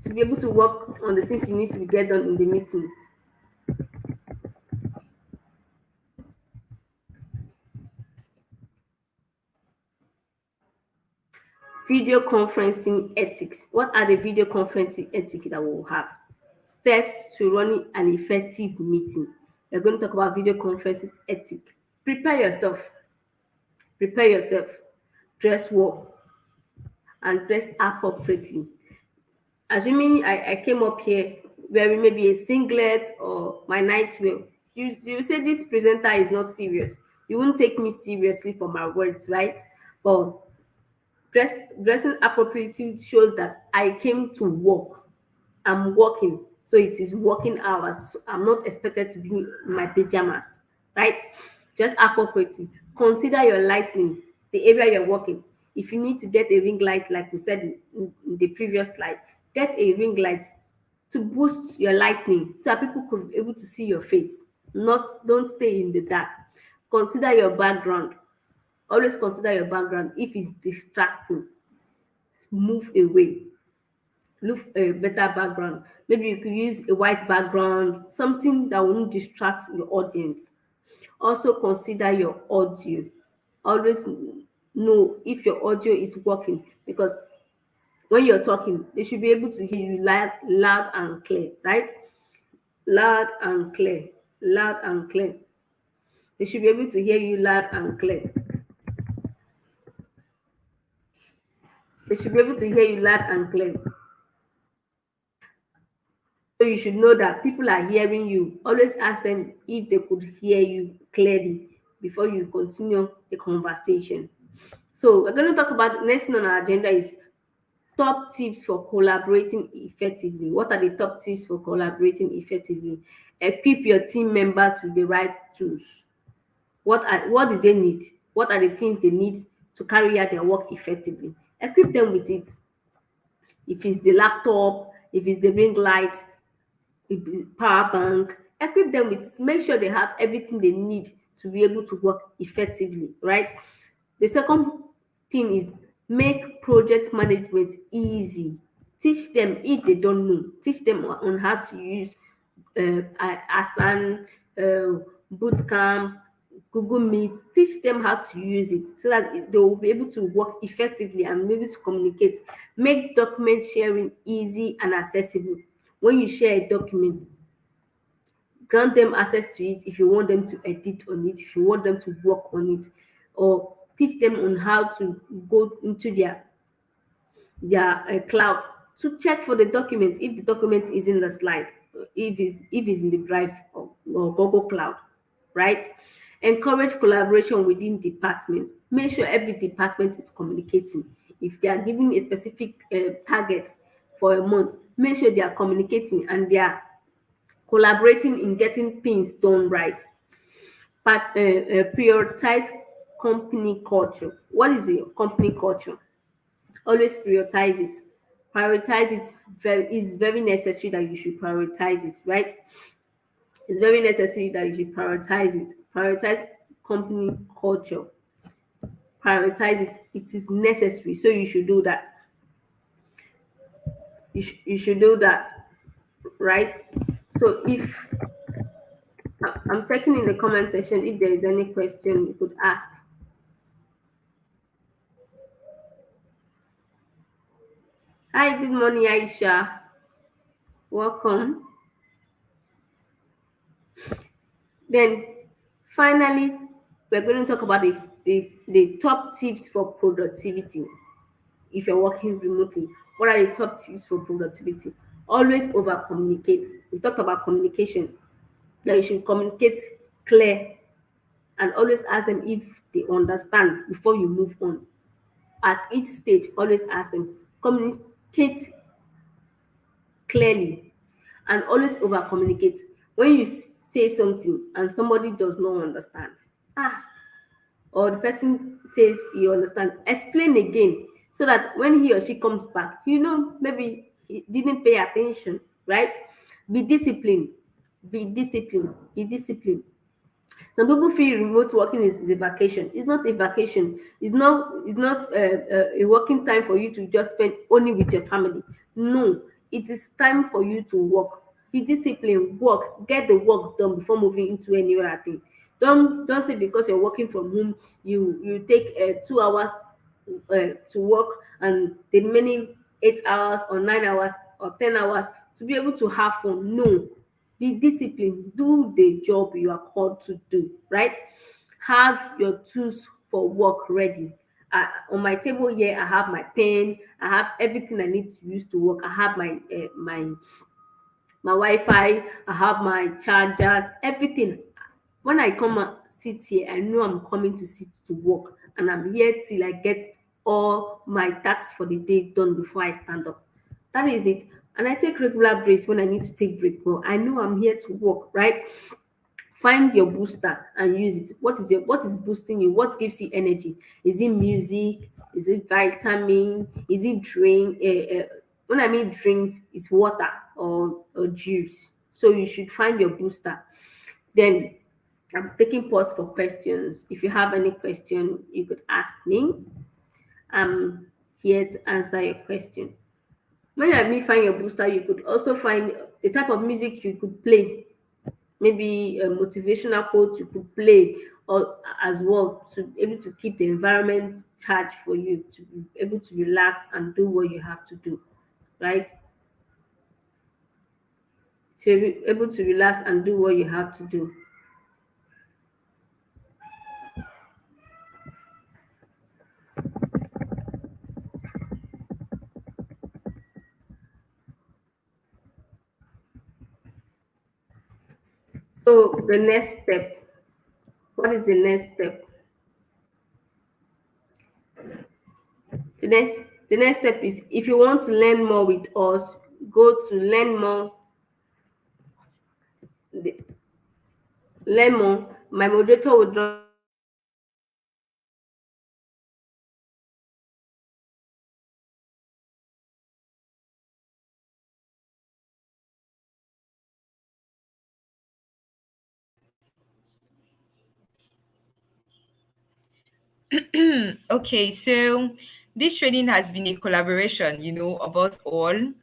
To be able to work on the things you need to get done in the meeting. Video conferencing ethics. What are the video conferencing ethics that we will have? Steps to running an effective meeting. We're going to talk about video conferencing ethics. Prepare yourself. Prepare yourself. Dress well and dress appropriately. Assuming I came up here wearing maybe a singlet or my nightwear, you say this presenter is not serious. You won't take me seriously for my words, right? But dressing appropriately shows that I came to work. I'm working, so it is working hours. So I'm not expected to be in my pajamas, right? Just appropriately. Consider your lighting, the area you're working. If you need to get a ring light, like we said in the previous slide, get a ring light to boost your lighting so that people could be able to see your face. Not Don't stay in the dark. Consider your background. Always consider your background. If it's distracting, move away. Look a better background. Maybe you could use a white background, something that won't distract your audience. Also consider your audio. Always know if your audio is working, because when you're talking, they should be able to hear you loud and clear, right? Loud and clear, loud and clear. They should be able to hear you loud and clear. They should be able to hear you loud and clear. So you should know that people are hearing you. Always ask them if they could hear you clearly before you continue the conversation. So we're going to talk about next thing on our agenda is top tips for collaborating effectively. What are the top tips for collaborating effectively? Equip your team members with the right tools. What do they need? What are the things they need to carry out their work effectively? Equip them with it. If it's the laptop, if it's the ring light, power bank, equip them with, make sure they have everything they need to be able to work effectively, right? The second thing is make project management easy. Teach them, if they don't know, teach them on how to use Asan, Bootcamp, Google Meet. Teach them how to use it so that they will be able to work effectively and be able to communicate. Make document sharing easy and accessible. When you share a document, grant them access to it if you want them to edit on it, if you want them to work on it, or teach them on how to go into their cloud to check for the document, if the document is in the slide, if it's in the drive or Google Cloud, right? Encourage collaboration within departments. Make sure every department is communicating. If they are giving a specific target for a month, make sure they are communicating and they are collaborating in getting things done right. Prioritize company culture. What is a company culture? Always prioritize it. Prioritize it. Very necessary that you should prioritize it, right? It's very necessary that you should prioritize it. Prioritize company culture. Prioritize it. It is necessary. So you should do that. You should do that, right? So if I'm checking in the comment section if there is any question you could ask. Hi, good morning, Aisha. Welcome. Then finally, we're going to talk about the top tips for productivity. If you're working remotely, what are the top tips for productivity? Always over communicate. We talked about communication, that you should communicate clear and always ask them if they understand before you move on. At each stage, always ask them. Communicate clearly and always over communicate. When you say something and somebody does not understand, ask, or the person says you understand, explain again, so that when he or she comes back, maybe he didn't pay attention, right? Be disciplined. Be disciplined. Some people feel remote working is a vacation. It's not a vacation. It's not a working time for you to just spend only with your family. No, it is time for you to work. Be disciplined, work, get the work done before moving into any other thing. Don't say because you're working from home, you take 2 hours to work, and the remaining 8 hours or 9 hours or 10 hours to be able to have fun. No, be disciplined, do the job you are called to do, right? Have your tools for work ready. On my table here, I have my pen, I have everything I need to use to work. I have my Wi-Fi, I have my chargers, everything. When I come and sit here, I know I'm coming to sit to work, and I'm here till I get all my tasks for the day done before I stand up. That is it. And I take regular breaks when I need to take break. But I know I'm here to work, right? Find your booster and use it. What is boosting you? What gives you energy? Is it music? Is it vitamin? Is it drink? When I mean drinks, it's water or juice. So you should find your booster. Then I'm taking pause for questions. If you have any question, you could ask me. I'm here to answer your question. When I mean find your booster, you could also find the type of music you could play. Maybe a motivational quote you could play, or as well, to be able to keep the environment charged for you, to be able to relax and do what you have to do, right? To be able to relax and do what you have to do. So the next step, what is the next step? The next the next step is, if you want to learn more with us, go to the- learn more. My moderator will drop the link in the comment section. You could click on it and learn more with us. Okay, so this training has been a collaboration, of us all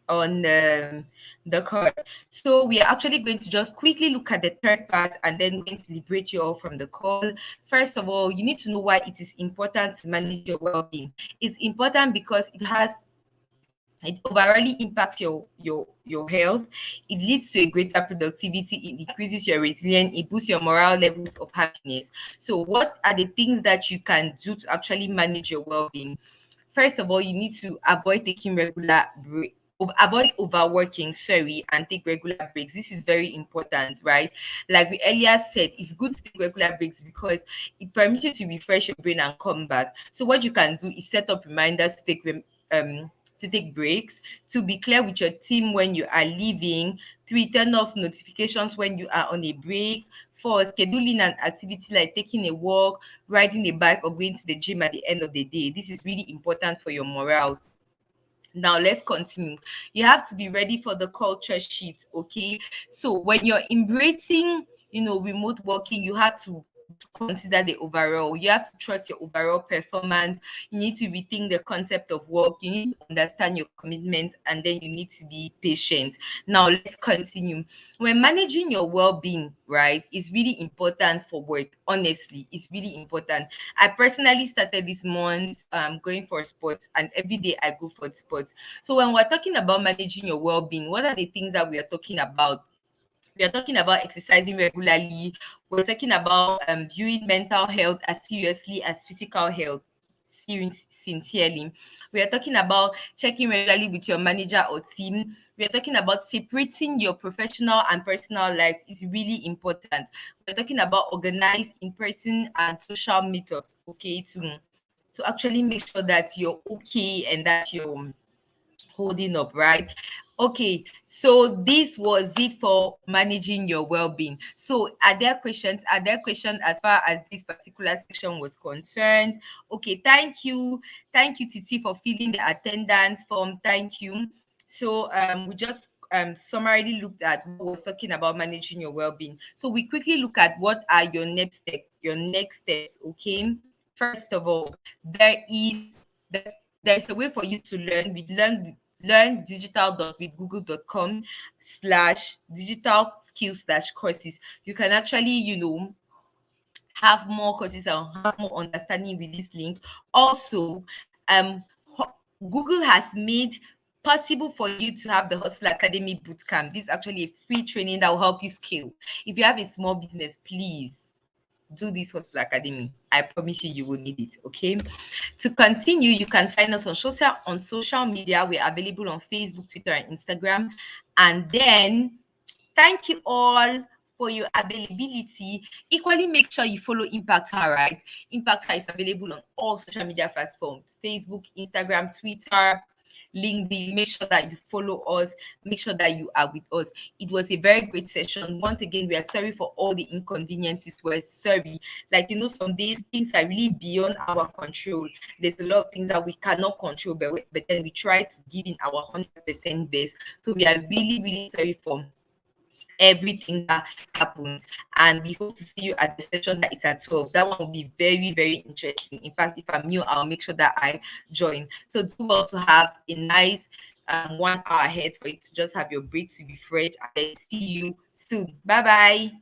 on the call. So we are actually going to just quickly look at the third part and then going to liberate you all from the call. First of all, you need to know why it is important to manage your well-being. It's important because it overall impacts your health. It leads to a greater productivity. It increases your resilience. It boosts your moral levels of happiness. So what are the things that you can do to actually manage your well-being? First of all, you need to avoid taking regular break. Avoid overworking, sorry, and take regular breaks. This is very important, right? Like we earlier said, it's good to take regular breaks because it permits you to refresh your brain and come back. So what you can do is set up reminders to take breaks, to be clear with your team when you are leaving, to turn off notifications when you are on a break. 4, scheduling an activity like taking a walk, riding a bike, or going to the gym at the end of the day. This is really important for your morale. Now let's continue. You have to be ready for the culture shift, okay? So when you're embracing, remote working, you have to consider the overall. You have to trust your overall performance. You need to rethink the concept of work. You need to understand your commitment, and then you need to be patient. Now let's continue. When managing your well-being, right, is really important for work. Honestly, it's really important. I personally started this month going for sports, and every day I go for sports. So when we're talking about managing your well-being, what are the things that we are talking about? We are talking about exercising regularly. We're talking about viewing mental health as seriously as physical health, sincerely. We are talking about checking regularly with your manager or team. We are talking about separating your professional and personal lives is really important. We're talking about organized in-person and social meetups, okay, to actually make sure that you're okay and that you're holding up, right? Okay, so this was it for managing your well-being. So are there questions? Are there questions as far as this particular section was concerned? Okay, thank you. Thank you, Titi, for filling the attendance form. Thank you. So we just summarily looked at what was talking about managing your well-being. So we quickly look at what are your next steps, okay? First of all, there's a way for you to learn. We learn digital.with google.com/digital skills/courses. You can actually, have more courses and have more understanding with this link. Also, Google has made possible for you to have the Hustle Academy Bootcamp. This is actually a free training that will help you scale. If you have a small business, please do this Hustle Academy. I promise you, you will need it. Okay. To continue, you can find us on social media. We're available on Facebook, Twitter, and Instagram. And then thank you all for your availability. Equally, make sure you follow Impact Her, right? Impact Her is available on all social media platforms: Facebook, Instagram, Twitter, LinkedIn. Make sure that you follow us. Make sure that you are with us. It was a very great session. Once again, we are sorry for all the inconveniences. We're sorry. Like, some days things are really beyond our control. There's a lot of things that we cannot control, but then we try to give in our 100% best. So we are really, really sorry for everything that happened, and we hope to see you at the session that is at 12. That one will be very, very interesting. In fact, if I'm you, I'll make sure that I join. So do well to have a nice 1 hour ahead for you to just have your break to refresh, and then see you soon. Bye bye.